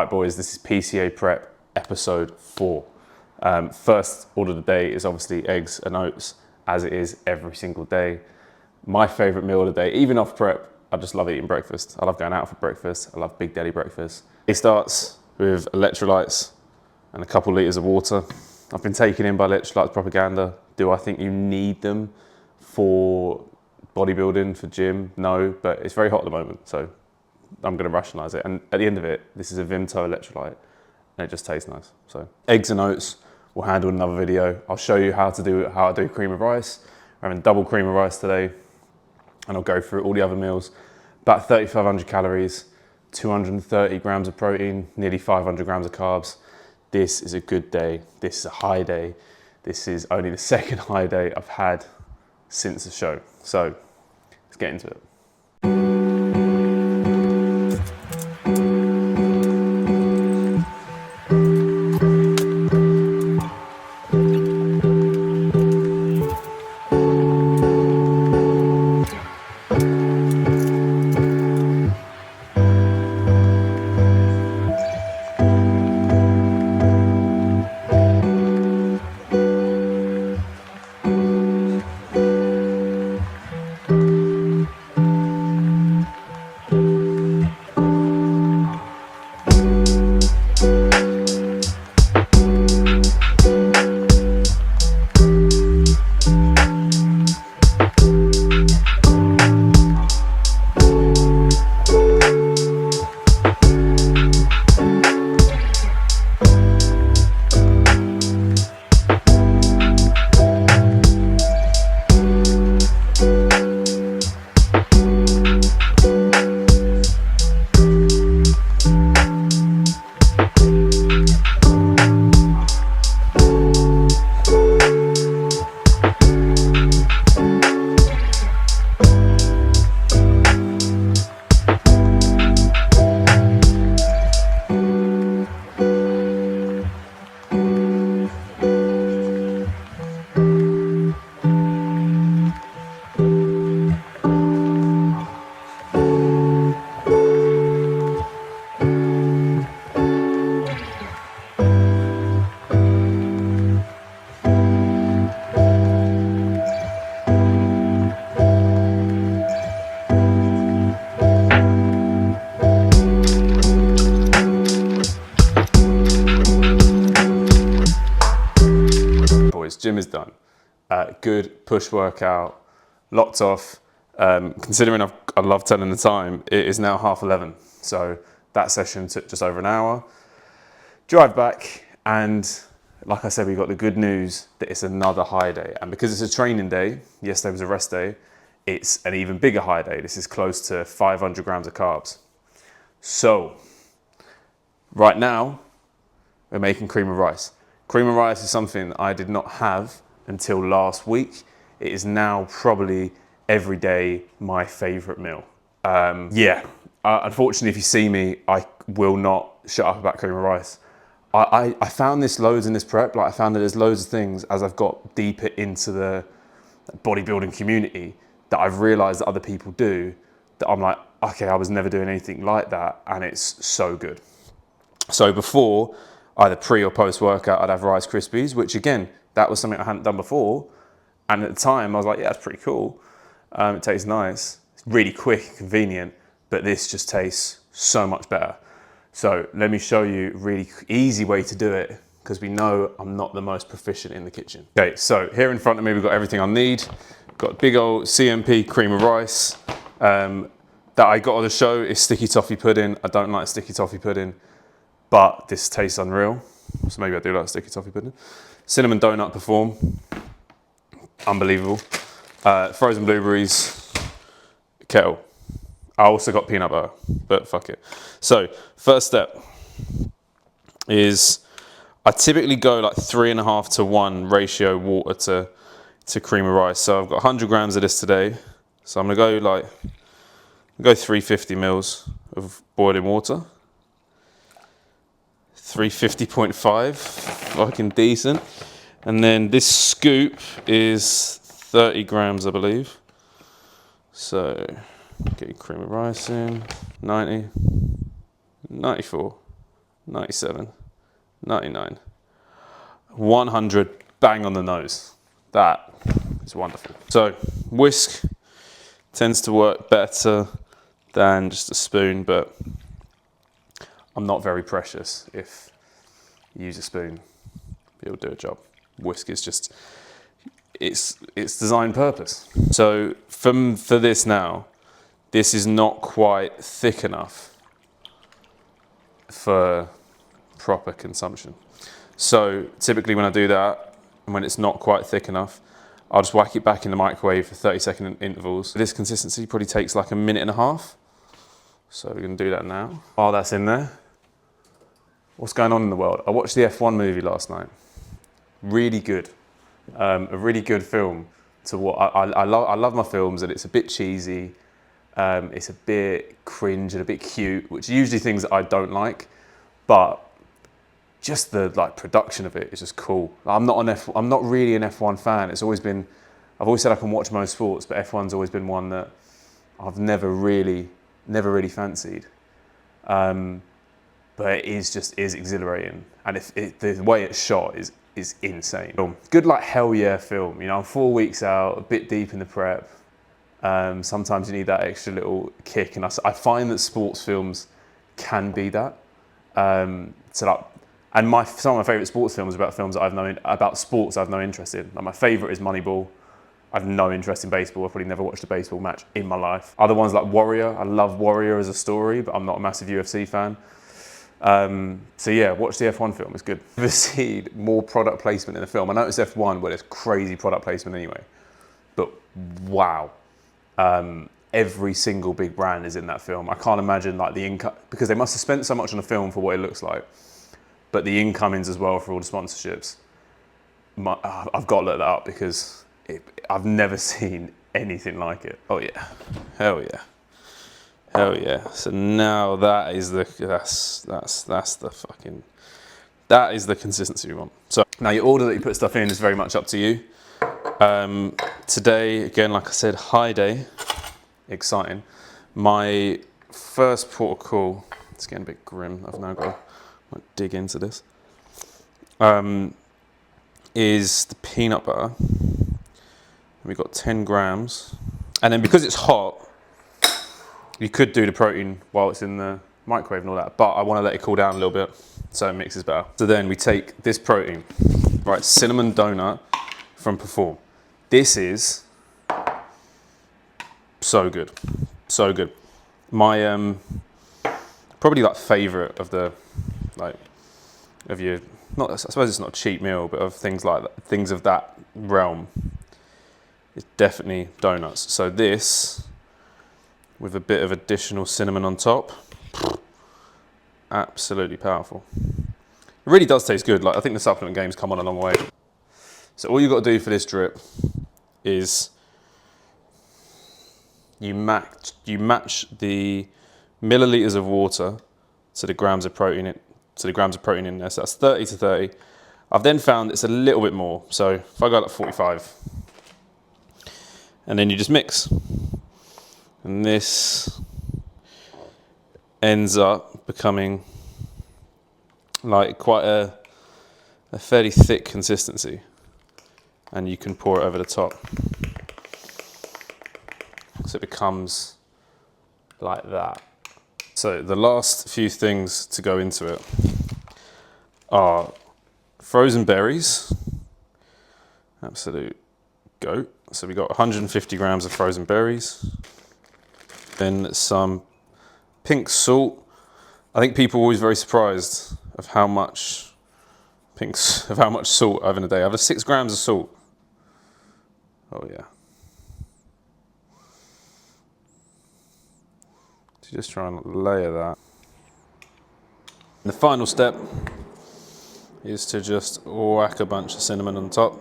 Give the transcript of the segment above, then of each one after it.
Right boys, this is PCA Prep episode 4. First order of the day is obviously eggs and oats, as it is every single day. My favourite meal of the day, even off prep, I just love eating breakfast. I love going out for breakfast. I love Big Daddy breakfast. It starts with electrolytes and a couple litres of water. I've been taken in by electrolytes propaganda. Do I think you need them for bodybuilding, for gym? No, but it's very hot at the moment, so I'm going to rationalise it. And at the end of it, this is a Vimto electrolyte, and it just tastes nice. So eggs and oats, we'll handle in another video. I'll show you how I do cream of rice. We're having double cream of rice today, and I'll go through all the other meals. About 3,500 calories, 230 grams of protein, nearly 500 grams of carbs. This is a good day. This is a high day. This is only the second high day I've had since the show. So let's get into it. Gym is done. Good push workout, locked off. Considering I love telling the time, it is now 11:30. So that session took just over an hour. Drive back, and like I said, we got the good news that it's another high day. And because it's a training day, yesterday was a rest day, it's an even bigger high day. This is close to 500 grams of carbs. So right now, we're making cream of rice. Cream of rice is something I did not have until last week. It is now probably every day my favorite meal. Unfortunately, if you see me, I will not shut up about cream of rice. I found this loads in this prep. Like I found that there's loads of things as I've got deeper into the bodybuilding community that I've realized that other people do, that I'm like, okay, I was never doing anything like that, and it's so good. So before, either pre or post workout, I'd have Rice Krispies, which again, that was something I hadn't done before. And at the time I was like, yeah, that's pretty cool. It tastes nice. It's really quick and convenient, but this just tastes so much better. So let me show you a really easy way to do it, because we know I'm not the most proficient in the kitchen. Okay, so here in front of me, we've got everything I need. Got big old CMP cream of rice. That I got on the show is sticky toffee pudding. I don't like sticky toffee pudding, but this tastes unreal. So maybe I do like sticky toffee pudding. Cinnamon donut perform, unbelievable. Frozen blueberries, kettle. I also got peanut butter, but fuck it. So first step is I typically go like 3.5 to 1 ratio water to cream of rice. So I've got 100 grams of this today. So I'm gonna go 350 mils of boiling water. 350.5, fucking decent. And then this scoop is 30 grams, I believe. So get your cream of rice in, 90, 94. 97, 99, 100, bang on the nose. That is wonderful. So whisk tends to work better than just a spoon, but I'm not very precious. If you use a spoon, it'll do a job. Whisk is just, it's designed purpose. So for this now, this is not quite thick enough for proper consumption. So typically when I do that, and when it's not quite thick enough, I'll just whack it back in the microwave for 30-second intervals. This consistency probably takes like a minute and a half. So we're gonna do that now. While that's in there, what's going on in the world? I watched the F1 movie last night. Really good. A really good film. To what I love my films, and it's a bit cheesy. It's a bit cringe and a bit cute, which are usually things that I don't like, but just the production of it is just cool. I'm not really an F1 fan. I've always said I can watch most sports, but F1's always been one that I've never really fancied. But it is exhilarating, and the way it's shot is insane. Good hell yeah film. You know, I'm 4 weeks out, a bit deep in the prep. Sometimes you need that extra little kick, and I find that sports films can be that. And some of my favourite sports films are about sports I've no interest in. Like my favourite is Moneyball. I've no interest in baseball. I've probably never watched a baseball match in my life. Other ones like Warrior. I love Warrior as a story, but I'm not a massive UFC fan. So yeah, watch the F1 film, it's good. I've seen more product placement in the film. I noticed F1 where there's crazy product placement anyway, but wow. Every single big brand is in that film. I can't imagine the income, because they must have spent so much on the film for what it looks like, but the incomings as well for all the sponsorships. I've got to look that up because I've never seen anything like it. Oh yeah, hell yeah. Hell yeah. So now that is the consistency we want. So now your order that you put stuff in is very much up to you. Today, again, like I said, high day, exciting. My first port of call, it's getting a bit grim, I've now got to dig into this, is the peanut butter. We've got 10 grams. And then because it's hot, you could do the protein while it's in the microwave and all that, but I want to let it cool down a little bit so it mixes better. So then we take this protein, right, cinnamon donut from Perform. This is so good, so good. My probably favorite of the of your, not, I suppose it's not a cheap meal, but of things of that realm, is definitely donuts. So this, with a bit of additional cinnamon on top, absolutely powerful. It really does taste good. I think the supplement game's come on a long way. So all you've got to do for this drip is you match the milliliters of water to the grams of protein in there. So that's 30 to 30. I've then found it's a little bit more. So if I go 45, and then you just mix. And this ends up becoming quite a fairly thick consistency, and you can pour it over the top. So it becomes like that. So the last few things to go into it are frozen berries, absolute goat. So we got 150 grams of frozen berries. Then some pink salt. I think people are always very surprised of how much salt I have in a day. I have 6 grams of salt. Oh yeah. So just try and layer that. And the final step is to just whack a bunch of cinnamon on top.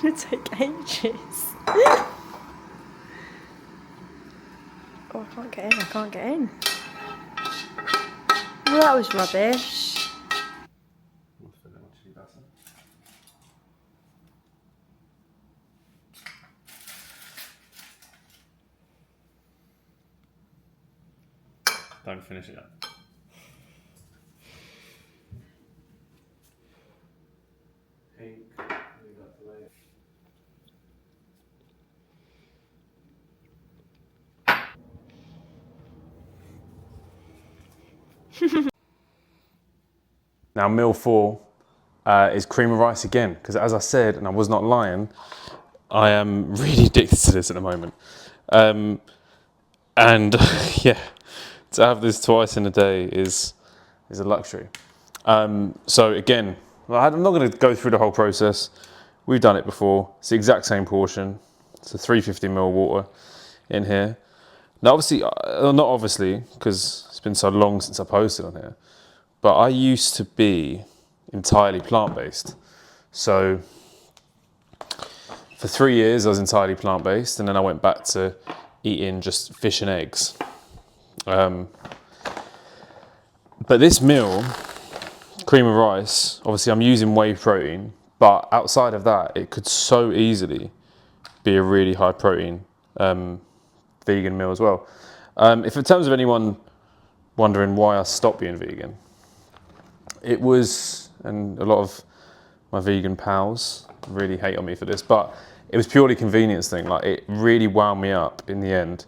gonna take ages. Oh, I can't get in, I can't get in. Well, that was rubbish. Don't finish it yet. Now meal 4 is cream of rice again, because as I said, and I was not lying, I am really addicted to this at the moment. And yeah, to have this twice in a day is a luxury. So again, I'm not going to go through the whole process. We've done it before. It's the exact same portion. It's a 350ml water in here. Now obviously, not obviously, because it's been so long since I posted on here, but I used to be entirely plant-based. So for 3 years I was entirely plant-based, and then I went back to eating just fish and eggs. But this meal, cream of rice, obviously I'm using whey protein, but outside of that, it could so easily be a really high protein vegan meal as well. If in terms of anyone wondering why I stopped being vegan, it was, and a lot of my vegan pals really hate on me for this, but it was purely convenience thing. Like, it really wound me up in the end.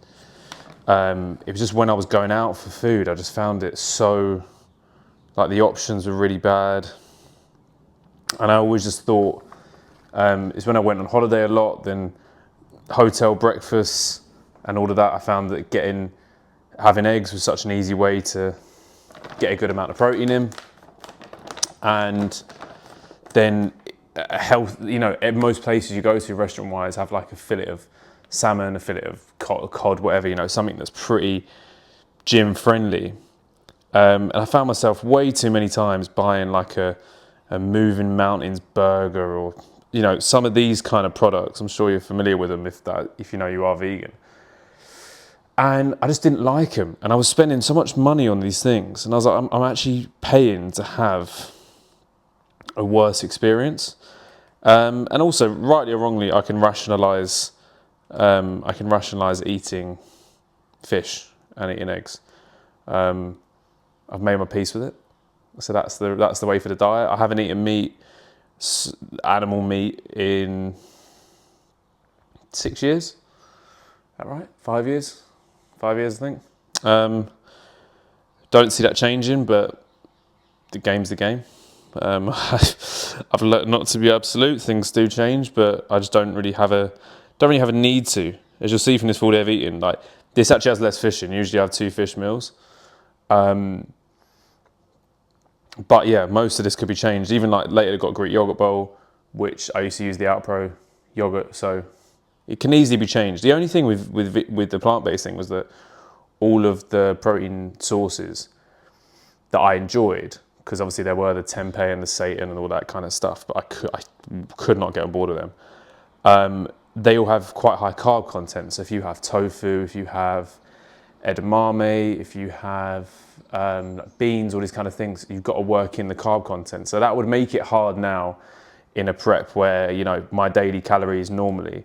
It was just when I was going out for food, I just found it so, like, the options were really bad. And I always just thought, it's when I went on holiday a lot, then hotel breakfasts and all of that, I found that having eggs was such an easy way to get a good amount of protein in. And then health, you know, at most places you go to restaurant-wise have like a fillet of salmon, a fillet of cod, whatever, you know, something that's pretty gym-friendly. And I found myself way too many times buying like a Moving Mountains burger, or, you know, some of these kind of products. I'm sure you're familiar with them if you know you are vegan. And I just didn't like them. And I was spending so much money on these things. And I was like, I'm actually paying to have a worse experience. And also, rightly or wrongly, I can rationalise eating fish and eating eggs. I've made my peace with it. So that's the way for the diet. I haven't eaten animal meat in 6 years. Is that right? 5 years? 5 years, I think. Don't see that changing, but the game's the game. I've learned not to be absolute. Things do change, but I just don't really have a need to. As you'll see from this full day of eating, like, this actually has less fish in. Usually I have 2 fish meals. But yeah, most of this could be changed. Even like later, I got a Greek yogurt bowl, which I used to use the Out-Pro yogurt, so it can easily be changed. The only thing with the plant-based thing was that all of the protein sources that I enjoyed, because obviously there were the tempeh and the seitan and all that kind of stuff, but I could not get on board with them. They all have quite high carb content. So if you have tofu, if you have edamame, if you have beans, all these kind of things, you've got to work in the carb content. So that would make it hard now in a prep where, you know, my daily calories normally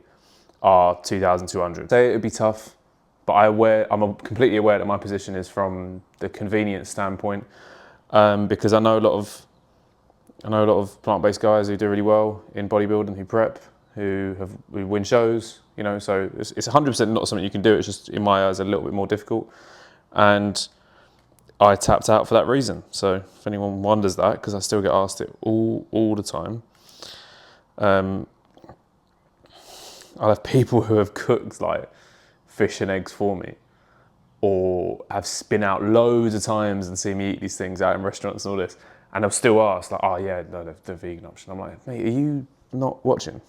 are 2,200. So it would be tough, but I'm completely aware that my position is from the convenience standpoint, because I know a lot of plant-based guys who do really well in bodybuilding, who prep, who win shows, you know, so it's 100% not something you can do. It's just, in my eyes, a little bit more difficult. And I tapped out for that reason. So if anyone wonders that, because I still get asked it all the time, I'll have people who have cooked like fish and eggs for me, or have spin out loads of times and seen me eat these things out in restaurants and all this, and they'll still ask like, oh yeah, no, the vegan option. I'm like, mate, are you not watching?